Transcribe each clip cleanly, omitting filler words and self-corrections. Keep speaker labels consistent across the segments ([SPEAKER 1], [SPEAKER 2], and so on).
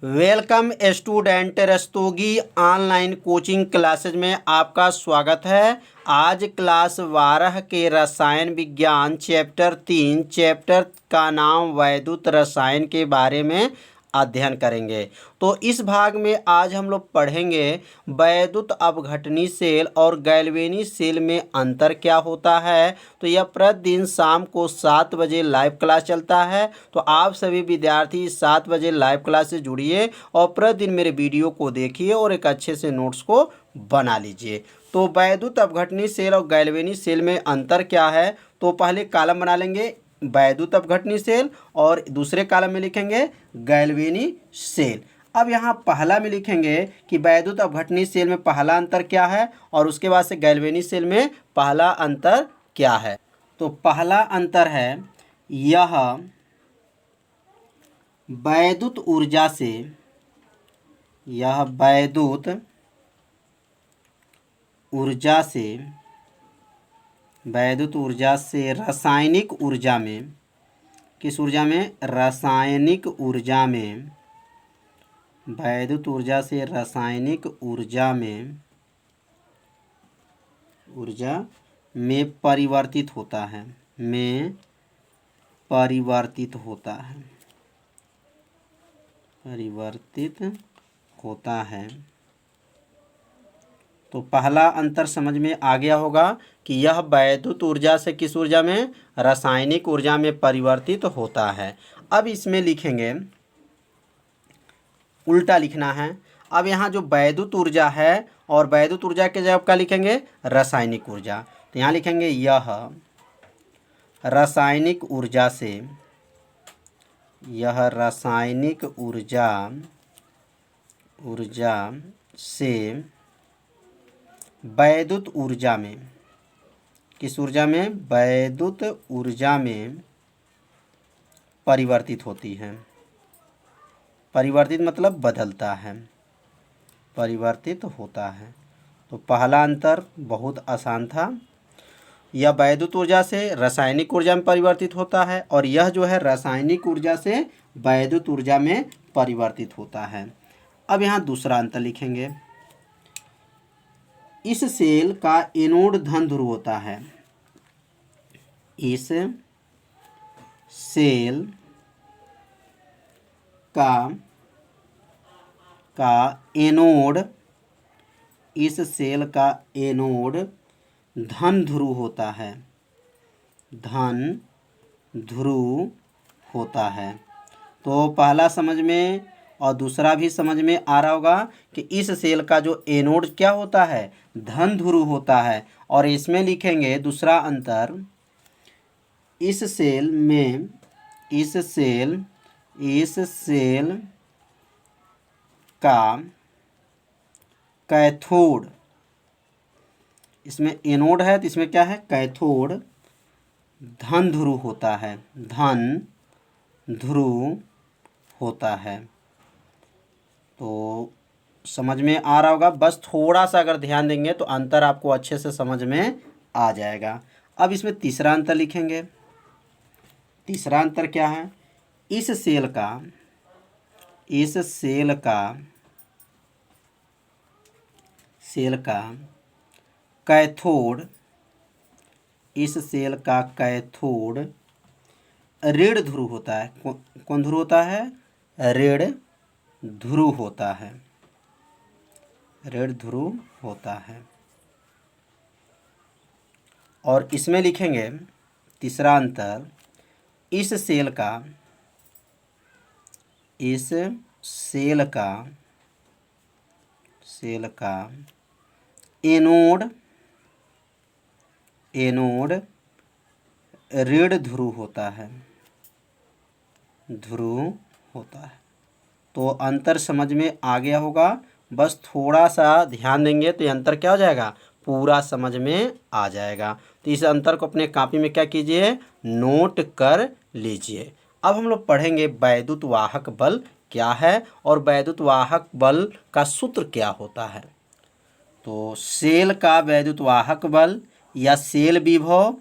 [SPEAKER 1] Welcome student. Rastogi online coaching classes में आपका स्वागत है। आज क्लास 12 के रसायन विज्ञान चैप्टर 3 चैप्टर का नाम वैद्युत रसायन के बारे में अध्ययन करेंगे। तो इस भाग में आज हम लोग पढ़ेंगे वैद्युत अपघटनी सेल और गैल्वेनी सेल में अंतर क्या होता है। तो यह प्रतिदिन शाम को 7 बजे लाइव क्लास चलता है। तो आप सभी विद्यार्थी 7 बजे लाइव क्लास से जुड़िए और प्रतिदिन मेरे वीडियो को देखिए और एक अच्छे से नोट्स को बना लीजिए। तो वैद्युत अपघटनी सेल और गैल्वेनी सेल में अंतर क्या है, तो पहले कॉलम बना लेंगे वैद्युत अपघटनी सेल और दूसरे कॉलम में लिखेंगे गैल्वेनी सेल। अब यहाँ पहला में लिखेंगे कि वैद्युत अपघटनी सेल में पहला अंतर क्या है और उसके बाद से गैल्वेनी सेल में पहला अंतर क्या है। तो पहला अंतर है यह वैद्युत ऊर्जा से वैद्युत ऊर्जा से रासायनिक ऊर्जा में किस ऊर्जा में रासायनिक ऊर्जा में वैद्युत ऊर्जा से रासायनिक ऊर्जा में परिवर्तित होता है। तो पहला अंतर समझ में आ गया होगा कि यह वैद्युत ऊर्जा से किस ऊर्जा में रासायनिक ऊर्जा में परिवर्तित होता है। अब इसमें लिखेंगे उल्टा लिखना है। अब यहाँ जो वैद्युत ऊर्जा है और वैद्युत ऊर्जा के जगह क्या लिखेंगे रासायनिक ऊर्जा। तो यहाँ लिखेंगे यह रासायनिक ऊर्जा से वैद्युत ऊर्जा में किस ऊर्जा में वैद्युत ऊर्जा में परिवर्तित होती है। परिवर्तित मतलब बदलता है, परिवर्तित होता है। तो पहला अंतर बहुत आसान था, यह वैद्युत ऊर्जा से रासायनिक ऊर्जा में परिवर्तित होता है और यह जो है रासायनिक ऊर्जा से वैद्युत ऊर्जा में परिवर्तित होता है। अब यहाँ दूसरा अंतर लिखेंगे। इस सेल का एनोड धन ध्रुव होता है। इस सेल का एनोड धन ध्रुव होता है। तो पहला समझ में और दूसरा भी समझ में आ रहा होगा कि इस सेल का जो एनोड क्या होता है धन ध्रुव होता है। और इसमें लिखेंगे दूसरा अंतर, इस सेल का कैथोड, इसमें एनोड है तो इसमें क्या है कैथोड धन ध्रुव होता है। तो समझ में आ रहा होगा, बस थोड़ा सा अगर ध्यान देंगे तो अंतर आपको अच्छे से समझ में आ जाएगा। अब इसमें तीसरा अंतर लिखेंगे। तीसरा अंतर क्या है, इस सेल का कैथोड ऋण ध्रुव होता है। कौन ध्रुव होता है, ऋण ध्रुव होता है। और इसमें लिखेंगे तीसरा अंतर, इस सेल का एनोड ऋण ध्रुव होता है। तो अंतर समझ में आ गया होगा, बस थोड़ा सा ध्यान देंगे तो ये अंतर क्या हो जाएगा पूरा समझ में आ जाएगा। तो इस अंतर को अपने कॉपी में क्या कीजिए नोट कर लीजिए। अब हम लोग पढ़ेंगे वैद्युत वाहक बल क्या है और वैद्युत वाहक बल का सूत्र क्या होता है। तो सेल का वैद्युत वाहक बल या सेल विभव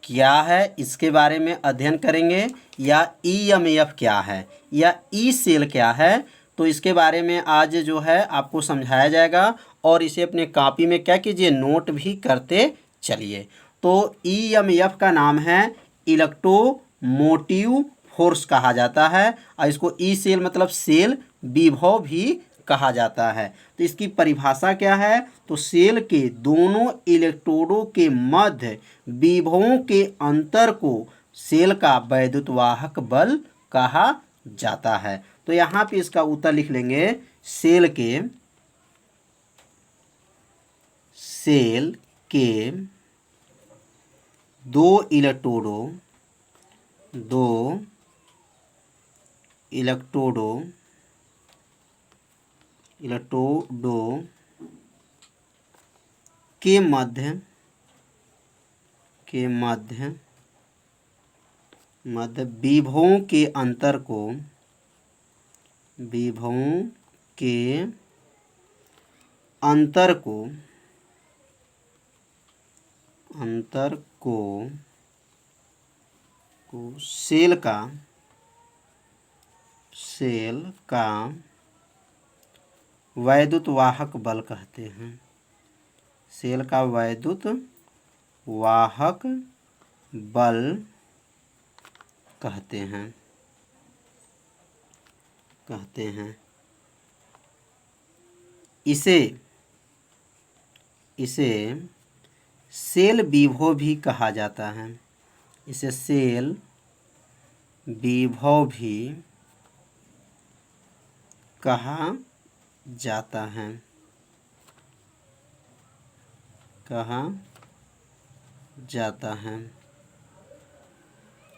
[SPEAKER 1] क्या है इसके बारे में अध्ययन करेंगे, या ईएमएफ क्या है या ई सेल क्या है। तो इसके बारे में आज जो है आपको समझाया जाएगा और इसे अपने कॉपी में क्या कीजिए, नोट भी करते चलिए। तो ईएमएफ का नाम है इलेक्ट्रोमोटिव फोर्स कहा जाता है और इसको ई सेल मतलब सेल विभव भी कहा जाता है। तो इसकी परिभाषा क्या है, तो सेल के दोनों इलेक्ट्रोडों के मध्य विभवों के अंतर को सेल का वैद्युतवाहक बल कहा जाता है। तो यहाँ पे इसका उत्तर लिख लेंगे, सेल के दो इलेक्ट्रोडों के मध्य विभवों के अंतर को सेल का वैद्युतवाहक बल कहते हैं। सेल का वैद्युतवाहक बल कहते हैं। इसे सेल विभव भी कहा जाता है। इसे सेल विभव भी कहा जाता है।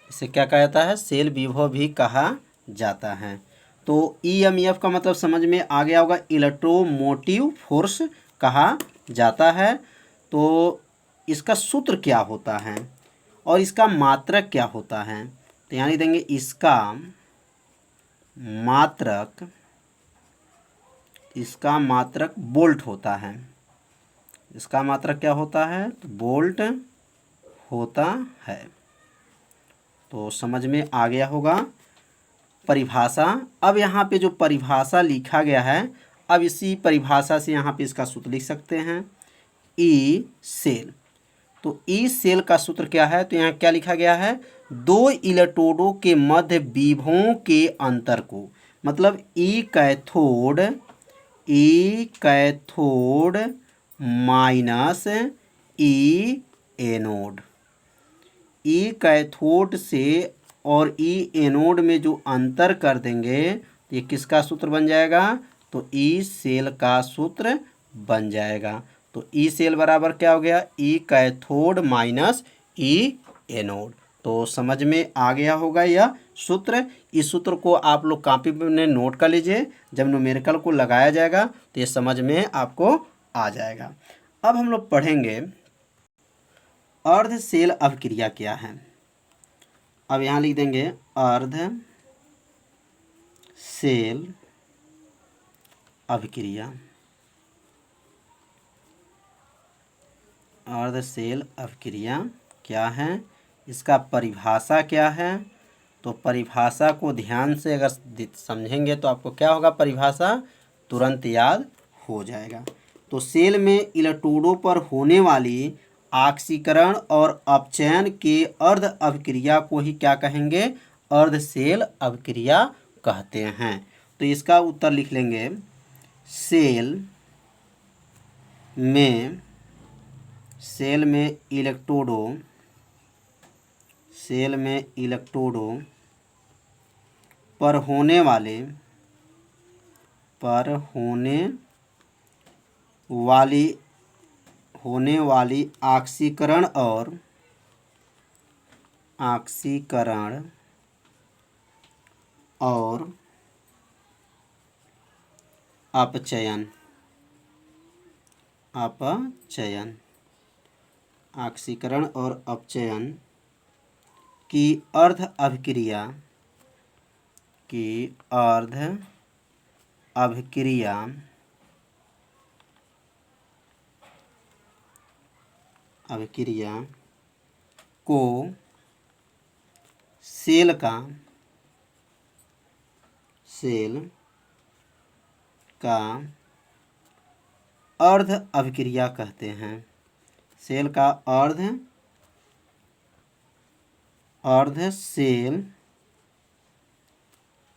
[SPEAKER 1] इसे क्या कहा जाता है, सेल विभव भी कहा जाता है। तो ईएमएफ का मतलब समझ में आ गया होगा, इलेक्ट्रोमोटिव फोर्स कहा जाता है। तो इसका सूत्र क्या होता है और इसका मात्रक क्या होता है, तो यहाँ लिख देंगे इसका मात्रक बोल्ट होता है। इसका मात्रक क्या होता है, तो बोल्ट होता है। तो समझ में आ गया होगा परिभाषा। अब यहाँ पे जो परिभाषा लिखा गया है, अब इसी परिभाषा से यहाँ पे इसका सूत्र लिख सकते हैं, ई सेल। तो ई सेल का सूत्र क्या है, तो यहाँ क्या लिखा गया है, दो इलेक्ट्रोडों के मध्य विभवों के अंतर को, मतलब ई कैथोड माइनस ई एनोड। ई कैथोड से और ई एनोड में जो अंतर कर देंगे तो ये किसका सूत्र बन जाएगा, तो ई सेल का सूत्र बन जाएगा। तो ई सेल बराबर क्या हो गया, ई कैथोड माइनस ई एनोड। तो समझ में आ गया होगा यह सूत्र। इस सूत्र को आप लोग कॉपी में नोट कर लीजिए, जब न्यूमेरिकल को लगाया जाएगा तो ये समझ में आपको आ जाएगा। अब हम लोग पढ़ेंगे अर्ध सेल अभिक्रिया क्या है। अब यहाँ लिख देंगे अर्ध सेल अभिक्रिया। अर्ध सेल अभिक्रिया क्या है, इसका परिभाषा क्या है, तो परिभाषा को ध्यान से अगर समझेंगे तो आपको क्या होगा, परिभाषा तुरंत याद हो जाएगा। तो सेल में इलेक्ट्रोडों पर होने वाली ऑक्सीकरण और अपचयन के अर्ध अभिक्रिया को ही क्या कहेंगे, अर्ध सेल अभिक्रिया कहते हैं। तो इसका उत्तर लिख लेंगे, सेल में इलेक्ट्रोडों पर होने वाली ऑक्सीकरण और अपचयन ऑक्सीकरण और अपचयन की अर्ध अभिक्रिया को सेल का अर्ध अभिक्रिया कहते हैं। सेल का अर्ध सेल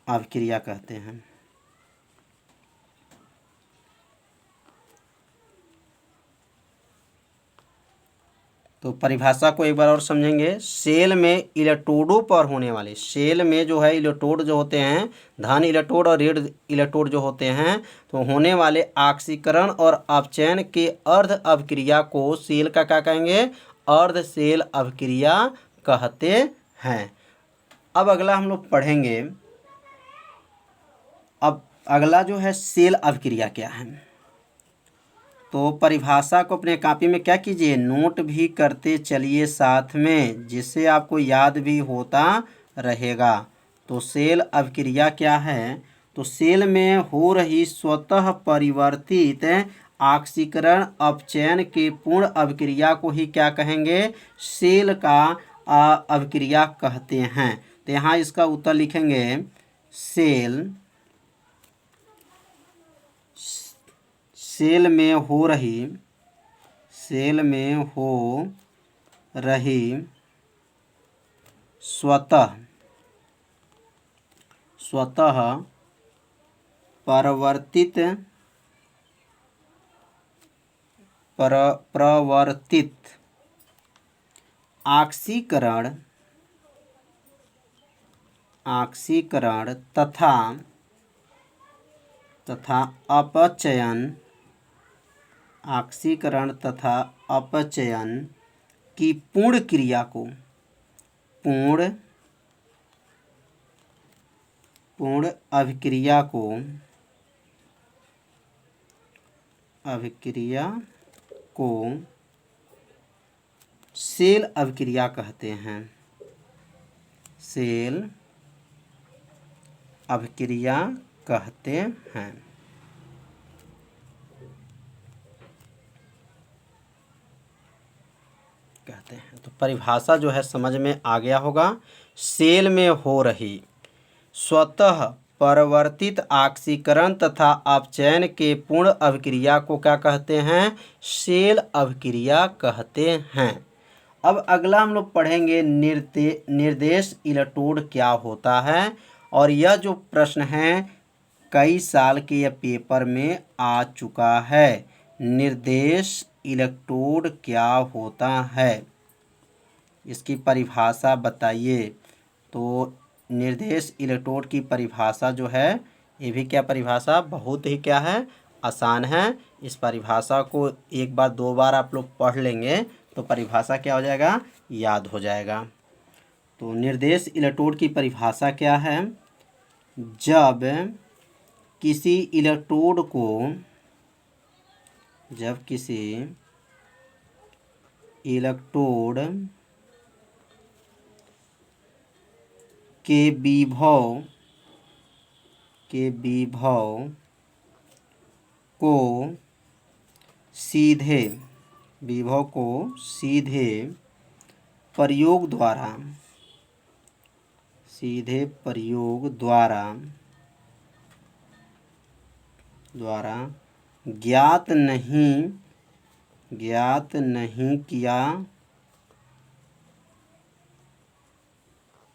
[SPEAKER 1] अभिक्रिया कहते हैं। तो परिभाषा को एक बार और समझेंगे। सेल में इलेक्ट्रोडों पर होने वाले, सेल में जो है इलेक्ट्रोड जो होते हैं, धन इलेक्ट्रोड और ऋण इलेक्ट्रोड जो होते हैं, तो होने वाले ऑक्सीकरण और अपचयन के अर्ध अभिक्रिया को सेल का क्या कहेंगे? अर्ध सेल अभिक्रिया कहते हैं। अब अगला हम लोग पढ़ेंगे, अब अगला जो है सेल अभिक्रिया क्या है। तो परिभाषा को अपने कॉपी में क्या कीजिए, नोट भी करते चलिए साथ में, जिससे आपको याद भी होता रहेगा। तो सेल अभिक्रिया क्या है? तो सेल में हो रही स्वतः परिवर्तित ऑक्सीकरण अपचयन के पूर्ण अभिक्रिया को ही क्या कहेंगे? सेल का अभिक्रिया कहते हैं। तो यहाँ इसका उत्तर लिखेंगे, सेल में हो रही स्वतः प्रवर्तित ऑक्सीकरण तथा अपचयन की पूर्ण क्रिया को पूर्ण अभिक्रिया को सेल अभिक्रिया कहते हैं। सेल अभिक्रिया कहते हैं। तो परिभाषा जो है समझ में आ गया होगा। सेल में हो रही स्वतः परिवर्तित ऑक्सीकरण तथा अपचयन के पूर्ण अभिक्रिया को क्या कहते हैं? सेल अभिक्रिया कहते हैं। अब अगला हम लोग पढ़ेंगे निर्देश इलेक्ट्रोड क्या होता है। और यह जो प्रश्न है कई साल के यह पेपर में आ चुका है। निर्देश इलेक्ट्रोड क्या होता है, इसकी परिभाषा बताइए। तो निर्देश इलेक्ट्रोड की परिभाषा जो है, ये भी क्या परिभाषा बहुत ही क्या है, आसान है। इस परिभाषा को एक बार दो बार आप लोग पढ़ लेंगे तो परिभाषा क्या हो जाएगा, याद हो जाएगा। तो निर्देश इलेक्ट्रोड की परिभाषा क्या है? जब किसी इलेक्ट्रोड के विभव को सीधे प्रयोग द्वारा ज्ञात नहीं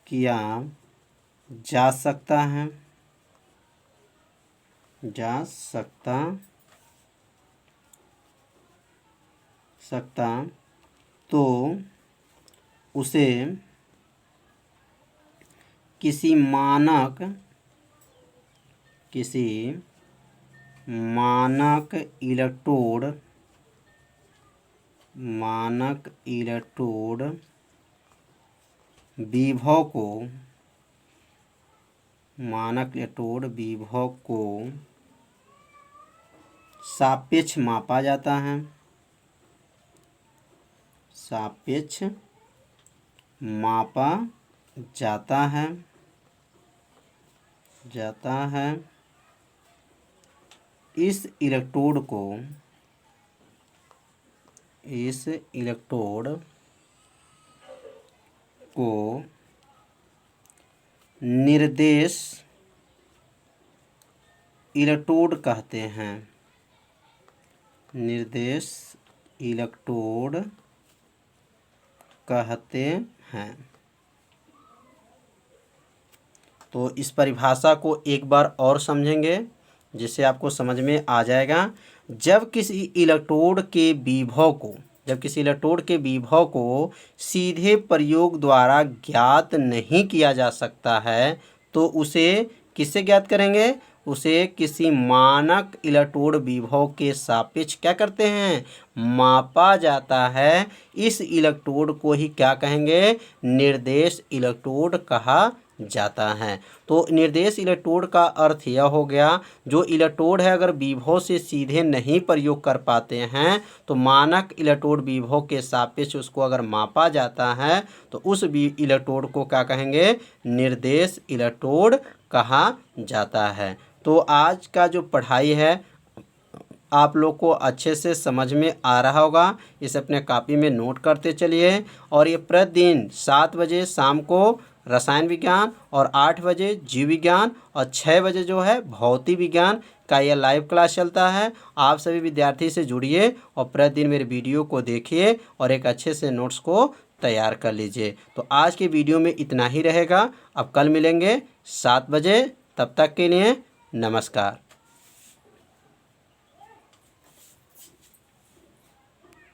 [SPEAKER 1] किया जा सकता तो उसे किसी मानक इलेक्ट्रोड विभव को सापेक्ष मापा जाता है। इस इलेक्ट्रोड को निर्देश इलेक्ट्रोड कहते हैं। निर्देश इलेक्ट्रोड कहते हैं। तो इस परिभाषा को एक बार और समझेंगे जिससे आपको समझ में आ जाएगा। जब किसी इलेक्ट्रोड के विभव को सीधे प्रयोग द्वारा ज्ञात नहीं किया जा सकता है तो उसे किससे ज्ञात करेंगे? उसे किसी मानक इलेक्ट्रोड विभव के सापेक्ष क्या करते हैं? मापा जाता है। इस इलेक्ट्रोड को ही क्या कहेंगे? निर्देश इलेक्ट्रोड कहा जाता है। तो निर्देश इलेक्ट्रोड का अर्थ यह हो गया, जो इलेक्ट्रोड है अगर विभव से सीधे नहीं प्रयोग कर पाते हैं तो मानक इलेक्ट्रोड विभव के सापेक्ष उसको अगर मापा जाता है तो उस इलेक्ट्रोड को क्या कहेंगे? निर्देश इलेक्ट्रोड कहा जाता है। तो आज का जो पढ़ाई है आप लोग को अच्छे से समझ में आ रहा होगा। इसे अपने कॉपी में नोट करते चलिए। और ये प्रतिदिन 7 बजे शाम को रसायन विज्ञान और 8 बजे जीव विज्ञान और 6 बजे जो है भौतिक विज्ञान का यह लाइव क्लास चलता है। आप सभी विद्यार्थी से जुड़िए और प्रतिदिन मेरे वीडियो को देखिए और एक अच्छे से नोट्स को तैयार कर लीजिए। तो आज के वीडियो में इतना ही रहेगा। अब कल मिलेंगे 7 बजे। तब तक के लिए नमस्कार।